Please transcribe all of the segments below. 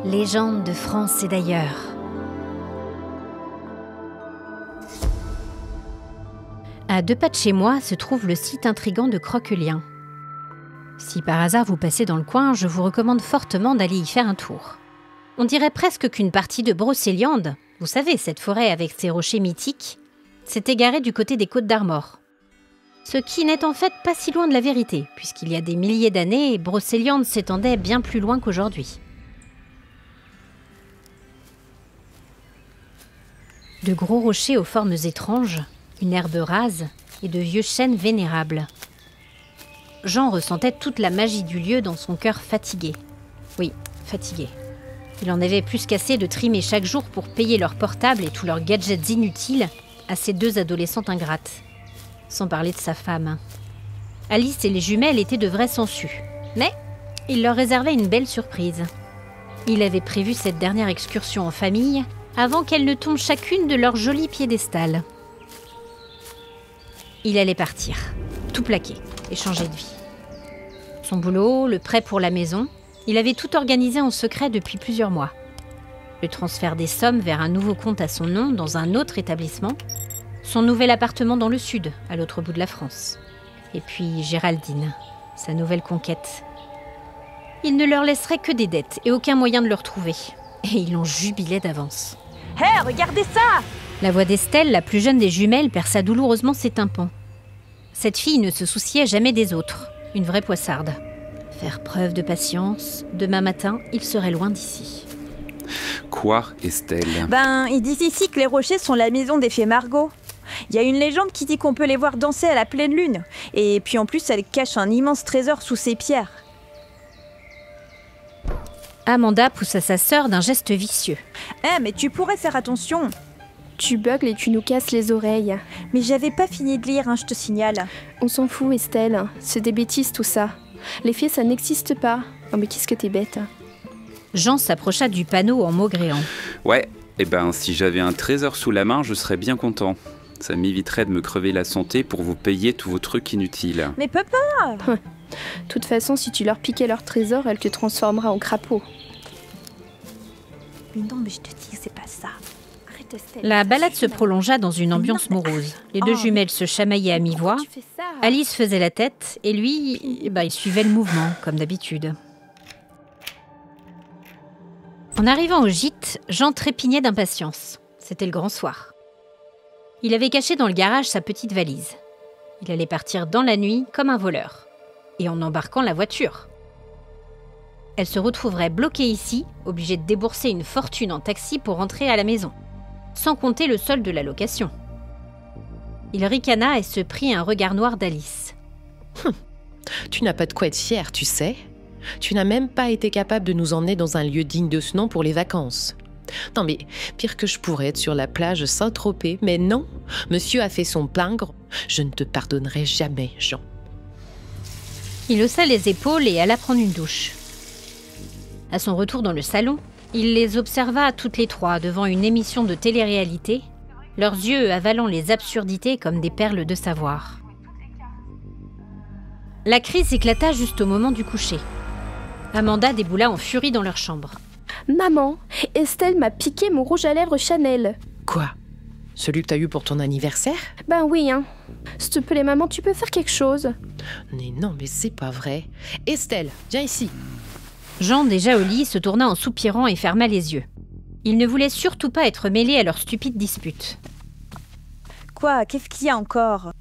Légende de France et d'ailleurs. À 2 pas de chez moi se trouve le site intrigant de Croquelien. Si par hasard vous passez dans le coin, je vous recommande fortement d'aller y faire un tour. On dirait presque qu'une partie de Brocéliande, vous savez, cette forêt avec ses rochers mythiques, s'est égarée du côté des Côtes d'Armor. Ce qui n'est en fait pas si loin de la vérité, puisqu'il y a des milliers d'années, Brocéliande s'étendait bien plus loin qu'aujourd'hui. De gros rochers aux formes étranges, une herbe rase et de vieux chênes vénérables. Jean ressentait toute la magie du lieu dans son cœur fatigué. Oui, fatigué. Il en avait plus qu'assez de trimer chaque jour pour payer leurs portables et tous leurs gadgets inutiles à ces 2 adolescentes ingrates. Sans parler de sa femme. Alice et les jumelles étaient de vraies sangsues. Mais il leur réservait une belle surprise. Il avait prévu cette dernière excursion en famille avant qu'elles ne tombent chacune de leur joli piédestal. Il allait partir, tout plaquer et changer de vie. Son boulot, le prêt pour la maison, il avait tout organisé en secret depuis plusieurs mois. Le transfert des sommes vers un nouveau compte à son nom dans un autre établissement, son nouvel appartement dans le sud, à l'autre bout de la France. Et puis Géraldine, sa nouvelle conquête. Il ne leur laisserait que des dettes et aucun moyen de le retrouver. Et il en jubilait d'avance. Hé, regardez ça! La voix d'Estelle, la plus jeune des jumelles, perça douloureusement ses tympans. Cette fille ne se souciait jamais des autres, une vraie poissarde. Faire preuve de patience, demain matin, il serait loin d'ici. Quoi, Estelle? Ils disent ici que les rochers sont la maison des fées Margot. Il y a une légende qui dit qu'on peut les voir danser à la pleine lune. Et puis en plus, elle cache un immense trésor sous ces pierres. Amanda poussa sa sœur d'un geste vicieux. Mais tu pourrais faire attention. Tu beugles et tu nous casses les oreilles. Mais j'avais pas fini de lire, je te signale. On s'en fout, Estelle. C'est des bêtises tout ça. Les fées, ça n'existe pas. Oh mais qu'est-ce que t'es bête. Jean s'approcha du panneau en maugréant. Ouais, si j'avais un trésor sous la main, je serais bien content. Ça m'éviterait de me crever la santé pour vous payer tous vos trucs inutiles. Mais papa! De toute façon, si tu leur piquais leur trésor, elle te transformera en crapaud. Mais non, mais je te dis que c'est pas ça. Arrête, Estelle. La balade se prolongea dans une ambiance morose. Les 2 jumelles se chamaillaient à mi-voix. Alice faisait la tête et lui, il suivait le mouvement, comme d'habitude. En arrivant au gîte, Jean trépignait d'impatience. C'était le grand soir. Il avait caché dans le garage sa petite valise. Il allait partir dans la nuit comme un voleur. Et en embarquant la voiture. Elle se retrouverait bloquée ici, obligée de débourser une fortune en taxi pour rentrer à la maison. Sans compter le solde de la location. Il ricana et se prit un regard noir d'Alice. Tu n'as pas de quoi être fière, tu sais. Tu n'as même pas été capable de nous emmener dans un lieu digne de ce nom pour les vacances. Non mais, pire que je pourrais être sur la plage Saint-Tropez, mais non, monsieur a fait son pingre. Je ne te pardonnerai jamais, Jean. Il haussa les épaules et alla prendre une douche. À son retour dans le salon, il les observa toutes les 3 devant une émission de télé-réalité, leurs yeux avalant les absurdités comme des perles de savoir. La crise éclata juste au moment du coucher. Amanda déboula en furie dans leur chambre. Maman, Estelle m'a piqué mon rouge à lèvres Chanel. Quoi? Celui que t'as eu pour ton anniversaire? Ben oui, S'il te plaît, maman, tu peux faire quelque chose? Mais non, mais c'est pas vrai. Estelle, viens ici. Jean, déjà au lit, se tourna en soupirant et ferma les yeux. Il ne voulait surtout pas être mêlé à leur stupide dispute. Quoi? Qu'est-ce qu'il y a encore?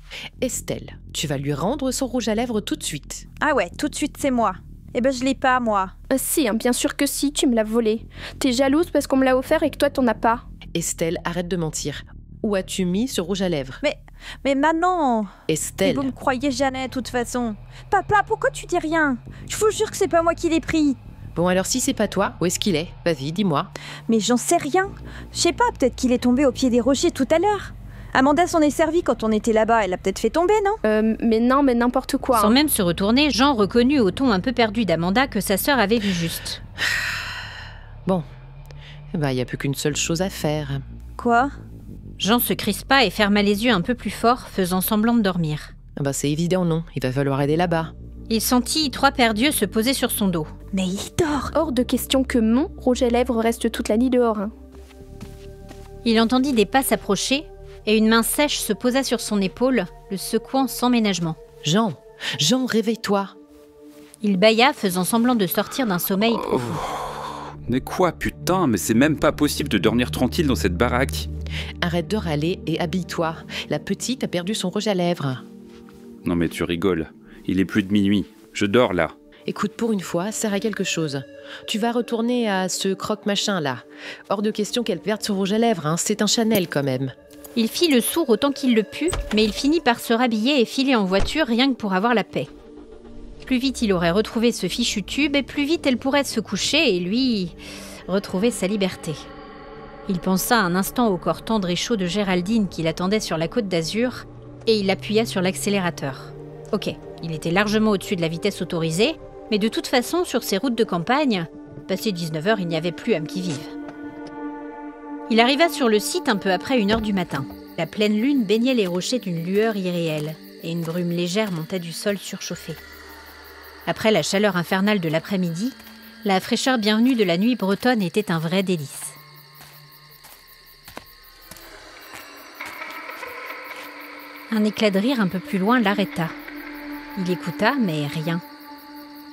Estelle, tu vas lui rendre son rouge à lèvres tout de suite. Ah ouais, tout de suite, c'est moi. Je l'ai pas, moi. Si, bien sûr que si, tu me l'as volé. T'es jalouse parce qu'on me l'a offert et que toi, t'en as pas. Estelle, arrête de mentir. Où as-tu mis ce rouge à lèvres? Mais maintenant... Estelle... Vous me croyez jamais, de toute façon. Papa, pourquoi tu dis rien? Je vous jure que c'est pas moi qui l'ai pris. Bon, alors si c'est pas toi, où est-ce qu'il est? Vas-y, dis-moi. Mais j'en sais rien. Je sais pas, peut-être qu'il est tombé au pied des rochers tout à l'heure. Amanda s'en est servie quand on était là-bas, elle l'a peut-être fait tomber, non? Mais non, mais n'importe quoi. Sans même se retourner, Jean reconnut au ton un peu perdu d'Amanda que sa sœur avait vu juste. Bon, il n'y a plus qu'une seule chose à faire. Quoi? Jean se crispa et ferma les yeux un peu plus fort, faisant semblant de dormir. C'est évident, non. Il va falloir aider là-bas. Il sentit 3 paires d'yeux se poser sur son dos, Mais il dort. Hors de question que mon rouge à lèvres reste toute la nuit dehors. Hein. Il entendit des pas s'approcher et une main sèche se posa sur son épaule, le secouant sans ménagement. Jean, réveille-toi. Il bâilla, faisant semblant de sortir d'un sommeil profond. Mais quoi, putain, mais c'est même pas possible de dormir tranquille dans cette baraque. Arrête de râler et habille-toi. La petite a perdu son rouge à lèvres. Non mais tu rigoles, il est plus de minuit, je dors là. Écoute, pour une fois, sert à quelque chose. Tu vas retourner à ce croque-machin là. Hors de question qu'elle perde son rouge à lèvres, hein. C'est un Chanel quand même. Il fit le sourd autant qu'il le put, mais il finit par se rhabiller et filer en voiture rien que pour avoir la paix. Plus vite il aurait retrouvé ce fichu tube, et plus vite elle pourrait se coucher et lui retrouver sa liberté. Il pensa un instant au corps tendre et chaud de Géraldine qui l'attendait sur la côte d'Azur, et il appuya sur l'accélérateur. Ok, il était largement au-dessus de la vitesse autorisée, mais de toute façon, sur ces routes de campagne, passé 19h, il n'y avait plus âme qui vive. Il arriva sur le site un peu après 1h du matin. La pleine lune baignait les rochers d'une lueur irréelle, et une brume légère montait du sol surchauffé. Après la chaleur infernale de l'après-midi, la fraîcheur bienvenue de la nuit bretonne était un vrai délice. Un éclat de rire un peu plus loin l'arrêta. Il écouta, mais rien.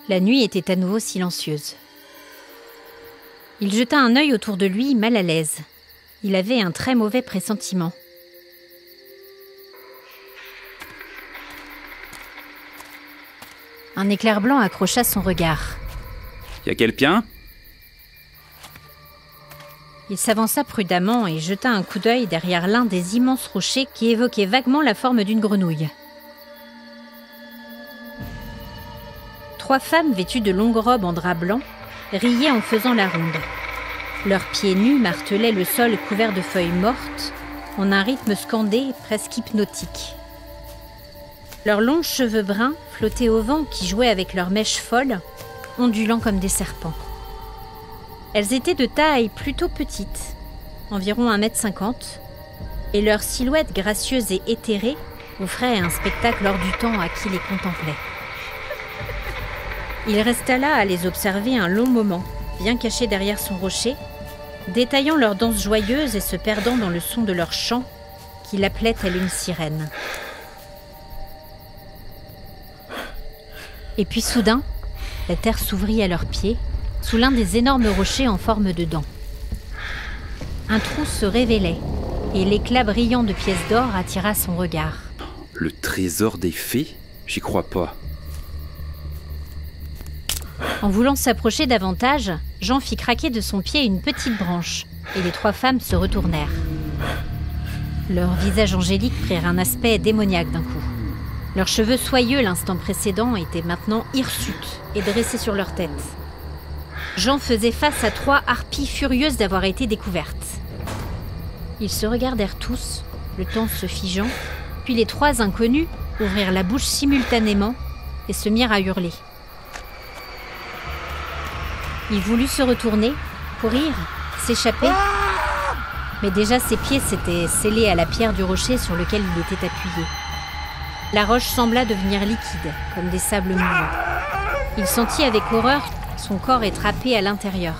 La nuit était à nouveau silencieuse. Il jeta un œil autour de lui, mal à l'aise. Il avait un très mauvais pressentiment. Un éclair blanc accrocha son regard. Y a quelqu'un ? Il s'avança prudemment et jeta un coup d'œil derrière l'un des immenses rochers qui évoquait vaguement la forme d'une grenouille. 3 femmes vêtues de longues robes en drap blanc riaient en faisant la ronde. Leurs pieds nus martelaient le sol couvert de feuilles mortes en un rythme scandé presque hypnotique. Leurs longs cheveux bruns flottaient au vent qui jouait avec leurs mèches folles, ondulant comme des serpents. Elles étaient de taille plutôt petite, environ 1,50 m, et leur silhouette gracieuse et éthérée offrait un spectacle hors du temps à qui les contemplait. Il resta là à les observer un long moment, bien caché derrière son rocher, détaillant leur danse joyeuse et se perdant dans le son de leur chant qui l'appelait telle une sirène. Et puis soudain, la terre s'ouvrit à leurs pieds, sous l'un des énormes rochers en forme de dent. Un trou se révélait, et l'éclat brillant de pièces d'or attira son regard. Le trésor des fées ? J'y crois pas. En voulant s'approcher davantage, Jean fit craquer de son pied une petite branche, et les 3 femmes se retournèrent. Leurs visages angéliques prirent un aspect démoniaque d'un coup. Leurs cheveux soyeux l'instant précédent étaient maintenant hirsutes et dressés sur leur tête. Jean faisait face à 3 harpies furieuses d'avoir été découvertes. Ils se regardèrent tous, le temps se figeant, puis les 3 inconnus ouvrirent la bouche simultanément et se mirent à hurler. Il voulut se retourner, courir, s'échapper, mais déjà ses pieds s'étaient scellés à la pierre du rocher sur lequel il était appuyé. La roche sembla devenir liquide, comme des sables mouvants. Il sentit avec horreur son corps être happé à l'intérieur.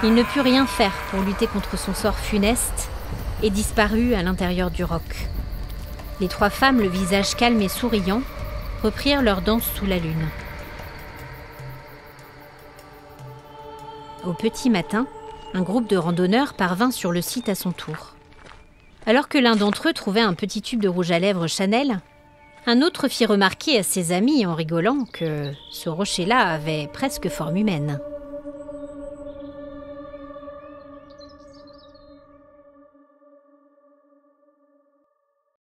Il ne put rien faire pour lutter contre son sort funeste et disparut à l'intérieur du roc. Les 3 femmes, le visage calme et souriant, reprirent leur danse sous la lune. Au petit matin, un groupe de randonneurs parvint sur le site à son tour. Alors que l'un d'entre eux trouvait un petit tube de rouge à lèvres Chanel, un autre fit remarquer à ses amis en rigolant que ce rocher-là avait presque forme humaine.